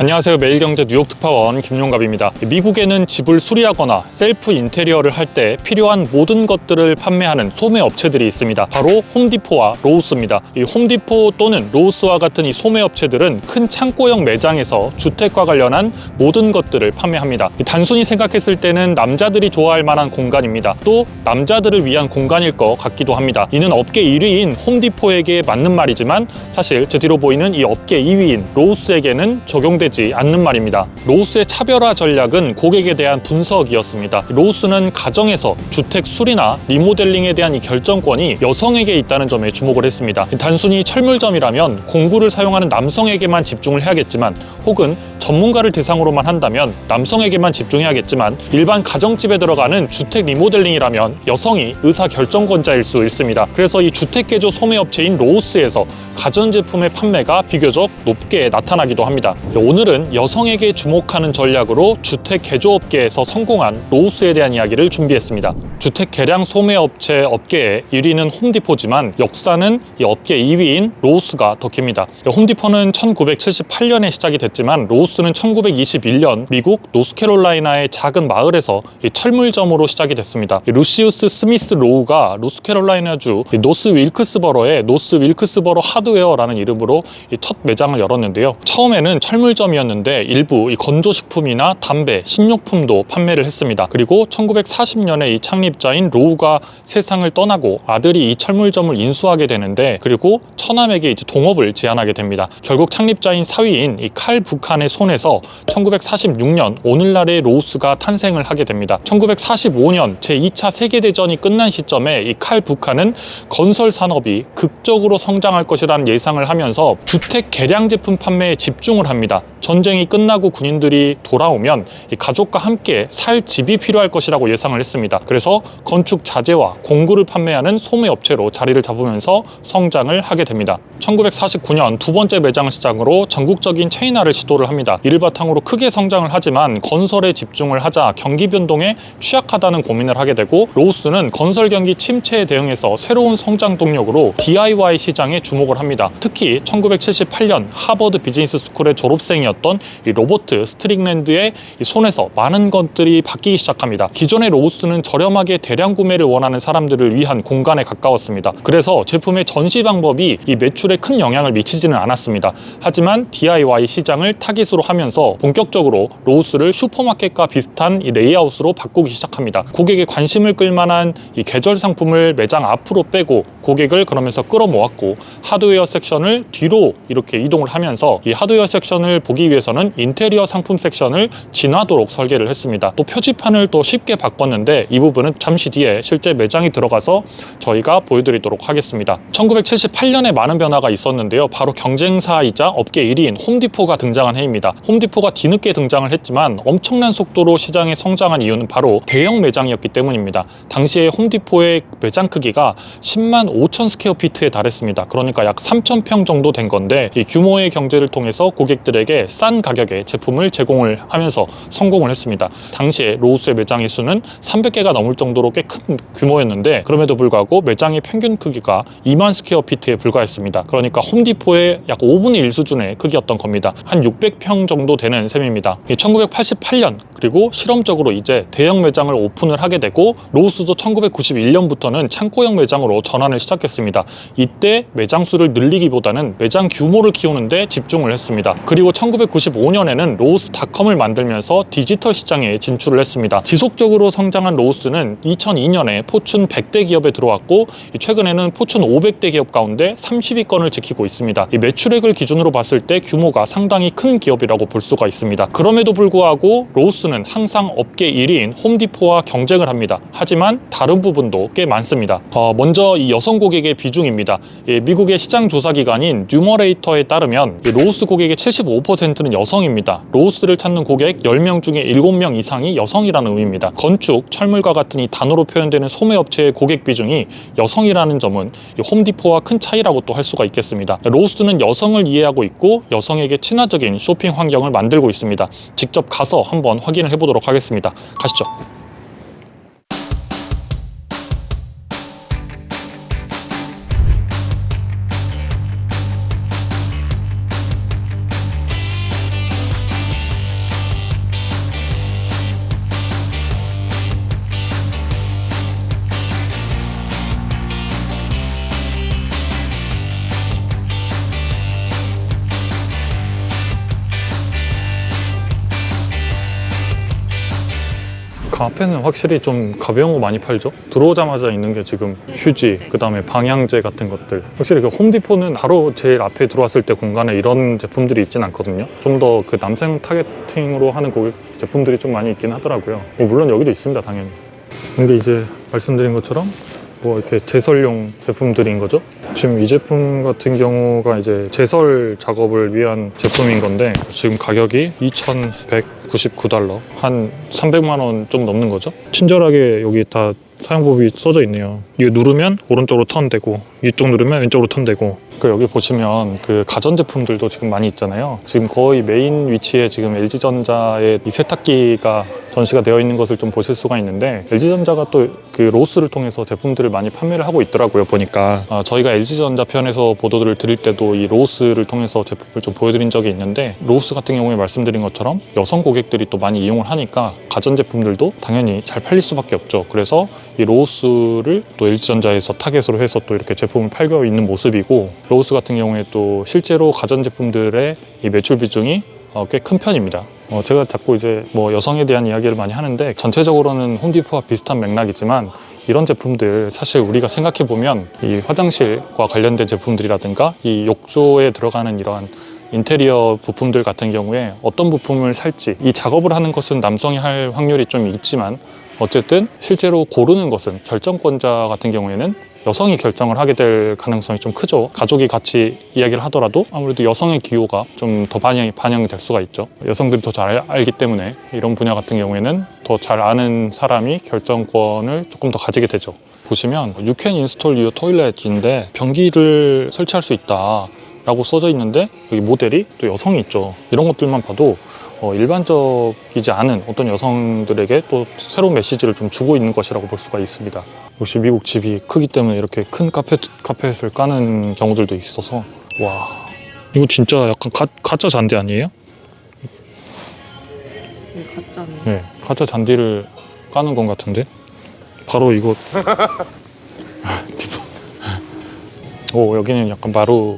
안녕하세요. 매일경제 뉴욕 특파원 김용갑입니다. 미국에는 집을 수리하거나 셀프 인테리어를 할 때 필요한 모든 것들을 판매하는 소매 업체들이 있습니다. 바로 홈디포와 로우스입니다. 이 홈디포 또는 로우스와 같은 이 소매 업체들은 큰 창고형 매장에서 주택과 관련한 모든 것들을 판매합니다. 단순히 생각했을 때는 남자들이 좋아할 만한 공간입니다. 또 남자들을 위한 공간일 것 같기도 합니다. 이는 업계 1위인 홈디포에게 맞는 말이지만 사실 제 뒤로 보이는 이 업계 2위인 로우스에게는 적용되지 않는 말입니다. 로우스의 차별화 전략은 고객에 대한 분석이었습니다. 로우스는 가정에서 주택 수리나 리모델링에 대한 이 결정권이 여성에게 있다는 점에 주목을 했습니다. 단순히 철물점이라면 공구를 사용하는 남성에게만 집중을 해야겠지만, 혹은 전문가를 대상으로만 한다면 남성에게만 집중해야겠지만, 일반 가정집에 들어가는 주택 리모델링이라면 여성이 의사결정권자일 수 있습니다. 그래서 이 주택개조 소매업체인 로우스에서 가전제품의 판매가 비교적 높게 나타나기도 합니다. 오늘은 여성에게 주목하는 전략으로 주택 개조업계에서 성공한 로우스에 대한 이야기를 준비했습니다. 주택 개량 소매업체 업계의 1위는 홈디포지만 역사는 이 업계 2위인 로우스가 더 깁니다. 홈디포는 1978년에 시작이 됐지만 로우스는 1921년 미국 노스캐롤라이나의 작은 마을에서 이 철물점으로 시작이 됐습니다. 루시우스 스미스 로우가 노스캐롤라이나주 노스 윌크스버러의 노스 윌크스버러 하드웨어라는 이름으로 첫 매장을 열었는데요. 처음에는 철물점이었는데 일부 건조식품이나 담배, 식료품도 판매를 했습니다. 그리고 1940년에 이 창립자인 로우가 세상을 떠나고 아들이 이 철물점을 인수하게 되는데, 그리고 처남에게 이제 동업을 제안하게 됩니다. 결국 창립자인 사위인 이 칼 부칸의 손에서 1946년 오늘날의 로우스가 탄생을 하게 됩니다. 1945년 제2차 세계대전이 끝난 시점에 이 칼 부칸은 건설 산업이 극적으로 성장할 것이라는 예상을 하면서 주택 개량 제품 판매에 집중을 합니다. 전쟁이 끝나고 군인들이 돌아오면 이 가족과 함께 살 집이 필요할 것이라고 예상을 했습니다. 그래서 건축 자재와 공구를 판매하는 소매 업체로 자리를 잡으면서 성장을 하게 됩니다. 1949년 두 번째 매장을 시작으로 전국적인 체인화를 시도를 합니다. 이를 바탕으로 크게 성장을 하지만 건설에 집중을 하자 경기 변동에 취약하다는 고민을 하게 되고, 로우스는 건설 경기 침체에 대응해서 새로운 성장 동력으로 DIY 시장에 주목을 합니다. 특히 1978년 하버드 비즈니스 스쿨의 졸업생이었던 이 로버트 스트릭랜드의 손에서 많은 것들이 바뀌기 시작합니다. 기존의 로우스는 저렴하게 대량 구매를 원하는 사람들을 위한 공간에 가까웠습니다. 그래서 제품의 전시 방법이 이 매출에 큰 영향을 미치지는 않았습니다. 하지만 DIY 시장을 타깃으로 하면서 본격적으로 로우스를 슈퍼마켓과 비슷한 이 레이아웃으로 바꾸기 시작합니다. 고객의 관심을 끌만한 이 계절 상품을 매장 앞으로 빼고 고객을 그러면서 끌어모았고, 하드웨어 섹션을 뒤로 이렇게 이동을 하면서 이 하드웨어 섹션을 보기 위해서는 인테리어 상품 섹션을 지나도록 설계를 했습니다. 또 표지판을 또 쉽게 바꿨는데 이 부분은 잠시 뒤에 실제 매장이 들어가서 저희가 보여드리도록 하겠습니다. 1978년에 많은 변화가 있었는데요. 바로 경쟁사이자 업계 1위인 홈디포가 등장한 해입니다. 홈디포가 뒤늦게 등장을 했지만 엄청난 속도로 시장에 성장한 이유는 바로 대형 매장이었기 때문입니다. 당시에 홈디포의 매장 크기가 10만 5천 스퀘어피트에 달했습니다. 그러니까 약 3,000평 정도 된 건데, 이 규모의 경제를 통해서 고객들에게 싼 가격에 제품을 제공을 하면서 성공을 했습니다. 당시에 로우스의 매장의 수는 300개가 넘을 정도로 꽤 큰 규모였는데, 그럼에도 불구하고 매장의 평균 크기가 2만 스퀘어피트에 불과했습니다. 그러니까 홈디포의 약 5분의 1 수준의 크기였던 겁니다. 한 600평 정도 되는 셈입니다. 1988년 그리고 실험적으로 이제 대형 매장을 오픈을 하게 되고, 로우스도 1991년부터는 창고형 매장으로 전환을 시작했습니다. 이때 매장 수를 늘리기보다는 매장 규모를 키우는데 집중을 했습니다. 그리고 1995년에는 로우스닷컴을 만들면서 디지털 시장에 진출을 했습니다. 지속적으로 성장한 로우스는 2002년에 포춘 100대 기업에 들어왔고, 최근에는 포춘 500대 기업 가운데 30위권을 지키고 있습니다. 이 매출액을 기준으로 봤을 때 규모가 상당히 큰 기업이라고 볼 수가 있습니다. 그럼에도 불구하고 로우스는 항상 업계 1위인 홈디포와 경쟁을 합니다. 하지만 다른 부분도 꽤 많습니다. 먼저 이 여성 고객의 비중입니다. 미국의 시장 조사 기관인 뉴머레이터에 따르면 로우스 고객의 75%는 여성입니다. 로우스를 찾는 고객 10명 중에 7명 이상이 여성이라는 의미입니다. 건축, 철물과 같은 이 단어로 표현되는 소매업체의 고객 비중이 여성이라는 점은 홈디포와 큰 차이라고 또 할 수가 있겠습니다. 로우스는 여성을 이해하고 있고 여성에게 친화적인 쇼핑 환경을 만들고 있습니다. 직접 가서 한번 확인을 해보도록 하겠습니다. 가시죠. 카페는 확실히 좀 가벼운 거 많이 팔죠. 들어오자마자 있는 게 지금 휴지, 그 다음에 방향제 같은 것들. 확실히 그 홈디포는 바로 제일 앞에 들어왔을 때 공간에 이런 제품들이 있진 않거든요. 좀 더 그 남성 타겟팅으로 하는 고객 제품들이 좀 많이 있긴 하더라고요. 물론 여기도 있습니다, 당연히. 근데 이제 말씀드린 것처럼 뭐 이렇게 제설용 제품들인 거죠. 지금 이 제품 같은 경우가 이제 제설 작업을 위한 제품인 건데 지금 가격이 2,199달러, 한 300만 원 좀 넘는 거죠. 친절하게 여기 다 사용법이 써져 있네요. 이거 누르면 오른쪽으로 턴되고 이쪽 누르면 왼쪽으로 턴되고. 그 여기 보시면 그 가전제품들도 지금 많이 있잖아요. 지금 거의 메인 위치에 지금 LG전자의 이 세탁기가 전시가 되어 있는 것을 좀 보실 수가 있는데, LG전자가 또 그 로스를 통해서 제품들을 많이 판매를 하고 있더라고요. 보니까 저희가 LG전자 편에서 보도를 드릴 때도 이 로스를 통해서 제품을 좀 보여드린 적이 있는데, 로스 같은 경우에 말씀드린 것처럼 여성 고객들이 또 많이 이용을 하니까 가전제품들도 당연히 잘 팔릴 수밖에 없죠. 그래서 이 로스를 또 LG전자에서 타겟으로 해서 또 이렇게 제품을 팔고 있는 모습이고, 로스 같은 경우에 또 실제로 가전제품들의 이 매출 비중이 꽤 큰 편입니다. 제가 자꾸 이제 뭐 여성에 대한 이야기를 많이 하는데, 전체적으로는 홈디포와 비슷한 맥락이지만 이런 제품들 사실 우리가 생각해 보면 이 화장실과 관련된 제품들이라든가 이 욕조에 들어가는 이러한 인테리어 부품들 같은 경우에 어떤 부품을 살지, 이 작업을 하는 것은 남성이 할 확률이 좀 있지만 어쨌든 실제로 고르는 것은, 결정권자 같은 경우에는 여성이 결정을 하게 될 가능성이 좀 크죠. 가족이 같이 이야기를 하더라도 아무래도 여성의 기호가 좀 더 반영이 될 수가 있죠. 여성들이 더 잘 알기 때문에 이런 분야 같은 경우에는 더 잘 아는 사람이 결정권을 조금 더 가지게 되죠. 보시면 You can install your toilet인데 변기를 설치할 수 있다 라고 써져 있는데 여기 모델이 또 여성이 있죠. 이런 것들만 봐도 일반적이지 않은 어떤 여성들에게 또 새로운 메시지를 좀 주고 있는 것이라고 볼 수가 있습니다. 역시 미국 집이 크기 때문에 이렇게 큰 카펫을 까는 경우들도 있어서, 와, 이거 진짜 약간 가짜 잔디 아니에요? 가짜네. 네, 가짜 잔디를 까는 건 같은데 바로 이거. 여기는 약간 마루.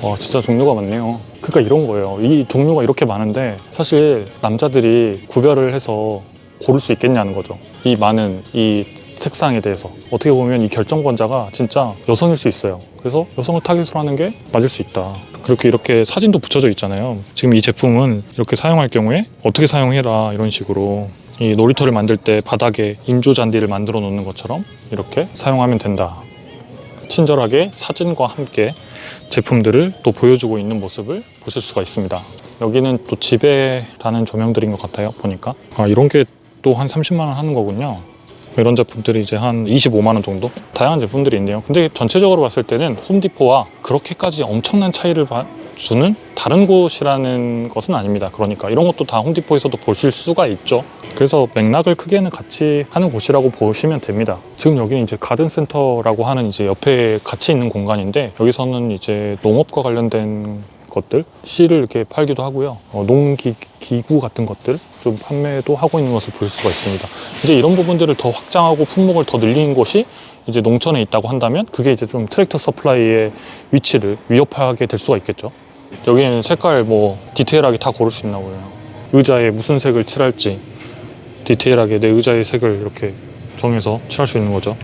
와, 진짜 종류가 많네요. 그러니까 이런 거예요. 이 종류가 이렇게 많은데 사실 남자들이 구별을 해서 고를 수 있겠냐는 거죠. 이 많은 이 색상에 대해서 어떻게 보면 이 결정권자가 진짜 여성일 수 있어요. 그래서 여성을 타깃으로 하는 게 맞을 수 있다. 그렇게 이렇게 사진도 붙여져 있잖아요. 지금 이 제품은 이렇게 사용할 경우에 어떻게 사용해라, 이런 식으로 이 놀이터를 만들 때 바닥에 인조 잔디를 만들어 놓는 것처럼 이렇게 사용하면 된다. 친절하게 사진과 함께 제품들을 또 보여주고 있는 모습을 보실 수가 있습니다. 여기는 또 집에 다는 조명들인 것 같아요. 보니까 이런 게 또 한 30만 원 하는 거군요. 이런 제품들이 이제 한 25만 원 정도? 다양한 제품들이 있네요. 근데 전체적으로 봤을 때는 홈디포와 그렇게까지 엄청난 차이를 주는 다른 곳이라는 것은 아닙니다. 그러니까 이런 것도 다 홈디포에서도 보실 수가 있죠. 그래서 맥락을 크게는 같이 하는 곳이라고 보시면 됩니다. 지금 여기는 이제 가든센터라고 하는 이제 옆에 같이 있는 공간인데, 여기서는 이제 농업과 관련된 것들, 씨를 이렇게 팔기도 하고요. 농기구 같은 것들 좀 판매도 하고 있는 것을 볼 수가 있습니다. 이제 이런 부분들을 더 확장하고 품목을 더 늘리는 곳이 이제 농촌에 있다고 한다면 그게 이제 좀 트랙터 서플라이의 위치를 위협하게 될 수가 있겠죠. 여기는 색깔 뭐 디테일하게 다 고를 수 있나 보네요. 의자에 무슨 색을 칠할지 디테일하게 내 의자의 색을 이렇게 정해서 칠할 수 있는 거죠.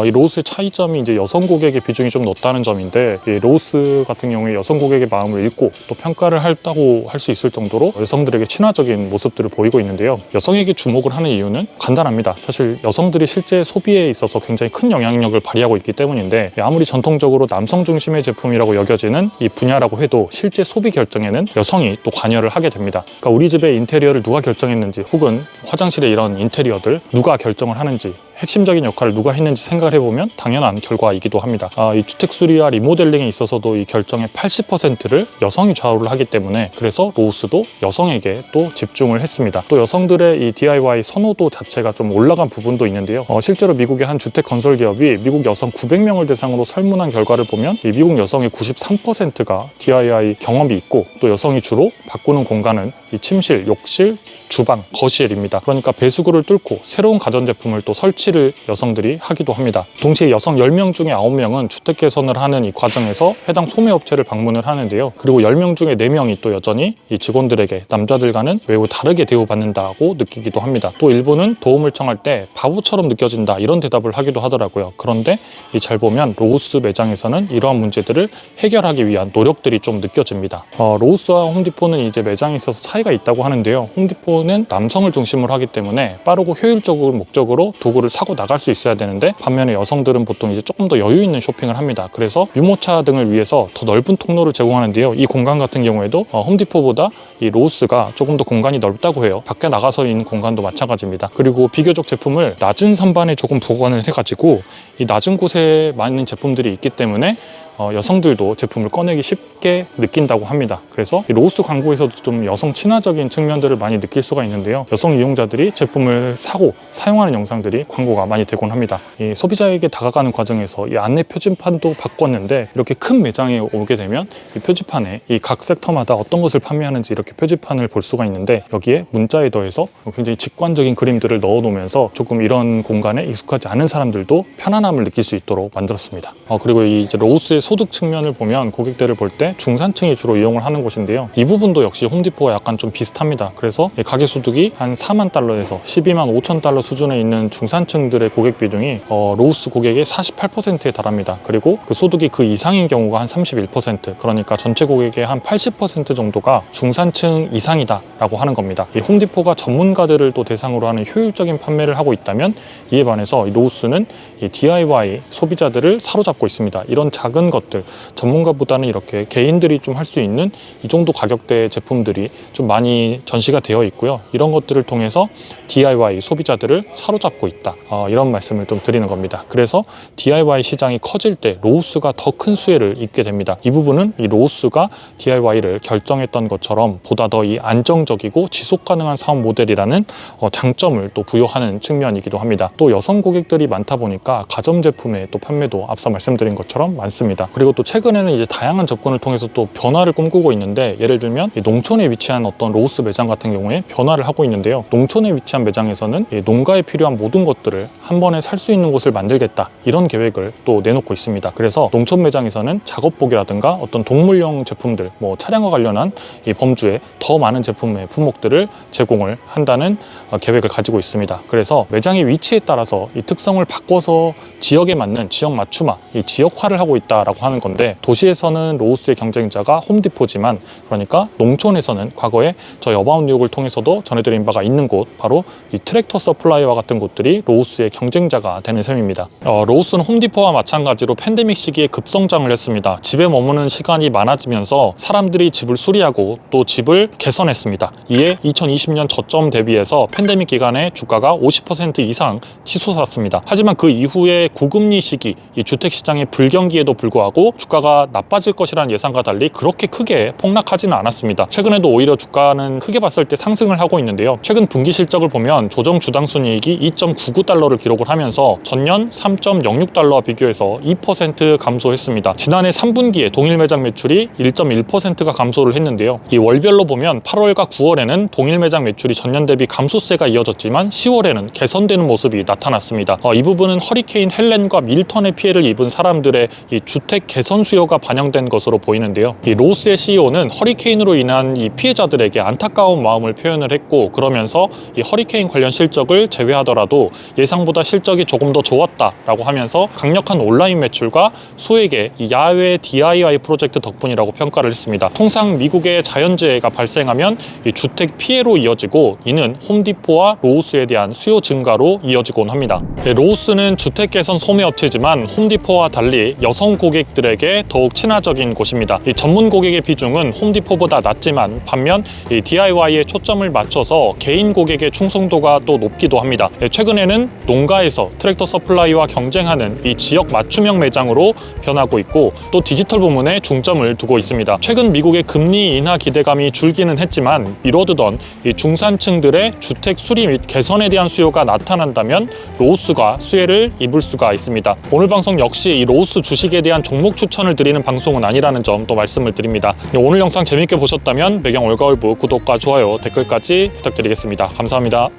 이 로스의 차이점이 이제 여성 고객의 비중이 좀 높다는 점인데, 이 로스 같은 경우에 여성 고객의 마음을 읽고 또 평가를 했다고 할 수 있을 정도로 여성들에게 친화적인 모습들을 보이고 있는데요. 여성에게 주목을 하는 이유는 간단합니다. 사실 여성들이 실제 소비에 있어서 굉장히 큰 영향력을 발휘하고 있기 때문인데, 아무리 전통적으로 남성 중심의 제품이라고 여겨지는 이 분야라고 해도 실제 소비 결정에는 여성이 또 관여를 하게 됩니다. 그러니까 우리 집의 인테리어를 누가 결정했는지, 혹은 화장실의 이런 인테리어들 누가 결정을 하는지, 핵심적인 역할을 누가 했는지 생각을 해보면 당연한 결과이기도 합니다. 이 주택 수리와 리모델링에 있어서도 이 결정의 80%를 여성이 좌우를 하기 때문에, 그래서 로스도 여성에게 또 집중을 했습니다. 또 여성들의 이 DIY 선호도 자체가 좀 올라간 부분도 있는데요. 실제로 미국의 한 주택 건설 기업이 미국 여성 900명을 대상으로 설문한 결과를 보면 이 미국 여성의 93%가 DIY 경험이 있고, 또 여성이 주로 바꾸는 공간은 이 침실, 욕실, 주방, 거실입니다. 그러니까 배수구를 뚫고 새로운 가전제품을 또 설치를 여성들이 하기도 합니다. 동시에 여성 10명 중에 9명은 주택 개선을 하는 이 과정에서 해당 소매업체를 방문을 하는데요. 그리고 10명 중에 4명이 또 여전히 이 직원들에게 남자들과는 매우 다르게 대우받는다고 느끼기도 합니다. 또 일부는 도움을 청할 때 바보처럼 느껴진다 이런 대답을 하기도 하더라고요. 그런데 잘 보면 로우스 매장에서는 이러한 문제들을 해결하기 위한 노력들이 좀 느껴집니다. 로우스와 홈디포는 이제 매장에 있어서 차이가 있다고 하는데요. 홈디포는 남성을 중심으로 하기 때문에 빠르고 효율적인 목적으로 도구를 사고 나갈 수 있어야 되는데, 반면에 여성들은 보통 이제 조금 더 여유 있는 쇼핑을 합니다. 그래서 유모차 등을 위해서 더 넓은 통로를 제공하는데요. 이 공간 같은 경우에도 홈디포보다 이 로우스가 조금 더 공간이 넓다고 해요. 밖에 나가서 있는 공간도 마찬가지입니다. 그리고 비교적 제품을 낮은 선반에 조금 보관을 해가지고 이 낮은 곳에 많은 제품들이 있기 때문에 여성들도 제품을 꺼내기 쉽게 느낀다고 합니다. 그래서 이 로우스 광고에서도 좀 여성 친화적인 측면들을 많이 느낄 수가 있는데요. 여성 이용자들이 제품을 사고 사용하는 영상들이 광고가 많이 되곤 합니다. 이 소비자에게 다가가는 과정에서 이 안내 표지판도 바꿨는데, 이렇게 큰 매장에 오게 되면 이 표지판에 이 각 섹터마다 어떤 것을 판매하는지 이렇게 표지판을 볼 수가 있는데, 여기에 문자에 더해서 굉장히 직관적인 그림들을 넣어 놓으면서 조금 이런 공간에 익숙하지 않은 사람들도 편안함을 느낄 수 있도록 만들었습니다. 그리고 이 이제 로우스의 소득 측면을 보면 고객들을 볼 때 중산층이 주로 이용을 하는 곳인데요. 이 부분도 역시 홈디포와 약간 좀 비슷합니다. 그래서 가계 소득이 한 4만 달러에서 12만 5천 달러 수준에 있는 중산층들의 고객 비중이 로우스 고객의 48%에 달합니다. 그리고 그 소득이 그 이상인 경우가 한 31%, 그러니까 전체 고객의 한 80% 정도가 중산층 이상이다라고 하는 겁니다. 이 홈디포가 전문가들을 또 대상으로 하는 효율적인 판매를 하고 있다면, 이에 반해서 이 로우스는 이 DIY 소비자들을 사로잡고 있습니다. 이런 작은 것들, 전문가보다는 이렇게 개인들이 좀 할 수 있는 이 정도 가격대의 제품들이 좀 많이 전시가 되어 있고요. 이런 것들을 통해서 DIY 소비자들을 사로잡고 있다, 이런 말씀을 좀 드리는 겁니다. 그래서 DIY 시장이 커질 때 로우스가 더 큰 수혜를 입게 됩니다. 이 부분은 이 로우스가 DIY를 결정했던 것처럼 보다 더 이 안정적이고 지속 가능한 사업 모델이라는 장점을 또 부여하는 측면이기도 합니다. 또 여성 고객들이 많다 보니까 가전제품의 또 판매도 앞서 말씀드린 것처럼 많습니다. 그리고 또 최근에는 이제 다양한 접근을 통해서 또 변화를 꿈꾸고 있는데, 예를 들면 농촌에 위치한 어떤 로우스 매장 같은 경우에 변화를 하고 있는데요. 농촌에 위치한 매장에서는 농가에 필요한 모든 것들을 한 번에 살 수 있는 곳을 만들겠다, 이런 계획을 또 내놓고 있습니다. 그래서 농촌 매장에서는 작업복이라든가 어떤 동물용 제품들, 차량과 관련한 이 범주에 더 많은 제품의 품목들을 제공을 한다는 계획을 가지고 있습니다. 그래서 매장의 위치에 따라서 이 특성을 바꿔서 지역에 맞는 지역 맞춤화, 이 지역화를 하고 있다라고 하는 건데, 도시에서는 로우스의 경쟁자가 홈디포지만, 그러니까 농촌에서는 과거에 저희 어바웃 뉴욕을 통해서도 전해드린 바가 있는 곳, 바로 이 트랙터 서플라이와 같은 곳들이 로우스의 경쟁자가 되는 셈입니다. 로우스는 홈디포와 마찬가지로 팬데믹 시기에 급성장을 했습니다. 집에 머무는 시간이 많아지면서 사람들이 집을 수리하고 또 집을 개선했습니다. 이에 2020년 저점 대비해서 팬데믹 기간에 주가가 50% 이상 치솟았습니다. 하지만 그 이후에 고금리 시기, 이 주택시장의 불경기에도 불구하고 주가가 나빠질 것이라는 예상과 달리 그렇게 크게 폭락하지는 않았습니다. 최근에도 오히려 주가는 크게 봤을 때 상승을 하고 있는데요. 최근 분기 실적을 보면 조정 주당 순이익이 2.99달러를 기록을 하면서 전년 3.06달러와 비교해서 2% 감소했습니다. 지난해 3분기에 동일 매장 매출이 1.1%가 감소를 했는데요. 이 월별로 보면 8월과 9월에는 동일 매장 매출이 전년 대비 감소세가 이어졌지만 10월에는 개선되는 모습이 나타났습니다. 이 부분은 허리케인 헬렌과 밀턴의 피해를 입은 사람들의 이 주택 개선 수요가 반영된 것으로 보이는데요. 이 로우스의 CEO는 허리케인으로 인한 이 피해자들에게 안타까운 마음을 표현을 했고, 그러면서 이 허리케인 관련 실적을 제외하더라도 예상보다 실적이 조금 더 좋았다라고 하면서 강력한 온라인 매출과 소액의 이 야외 DIY 프로젝트 덕분이라고 평가를 했습니다. 통상 미국의 자연재해가 발생하면 이 주택 피해로 이어지고, 이는 홈디포와 로우스에 대한 수요 증가로 이어지곤 합니다. 로우스는 주택 개선 소매업체지만 홈디포와 달리 여성 고객들에게 더욱 친화적인 곳입니다. 이 전문 고객의 비중은 홈디포보다 낮지만, 반면 이 DIY에 초점을 맞춰서 개인 고객의 충성도가 또 높기도 합니다. 최근에는 농가에서 트랙터 서플라이와 경쟁하는 이 지역 맞춤형 매장으로 변하고 있고, 또 디지털 부문에 중점을 두고 있습니다. 최근 미국의 금리 인하 기대감이 줄기는 했지만, 미뤄두던 이 중산층들의 주택 수리 및 개선에 대한 수요가 나타난다면 로우스가 수혜를 영향을 입을 수가 있습니다. 오늘 방송 역시 이 로우스 주식에 대한 종목 추천을 드리는 방송은 아니라는 점 또 말씀을 드립니다. 오늘 영상 재밌게 보셨다면 매경 올가을부 구독과 좋아요, 댓글까지 부탁드리겠습니다. 감사합니다.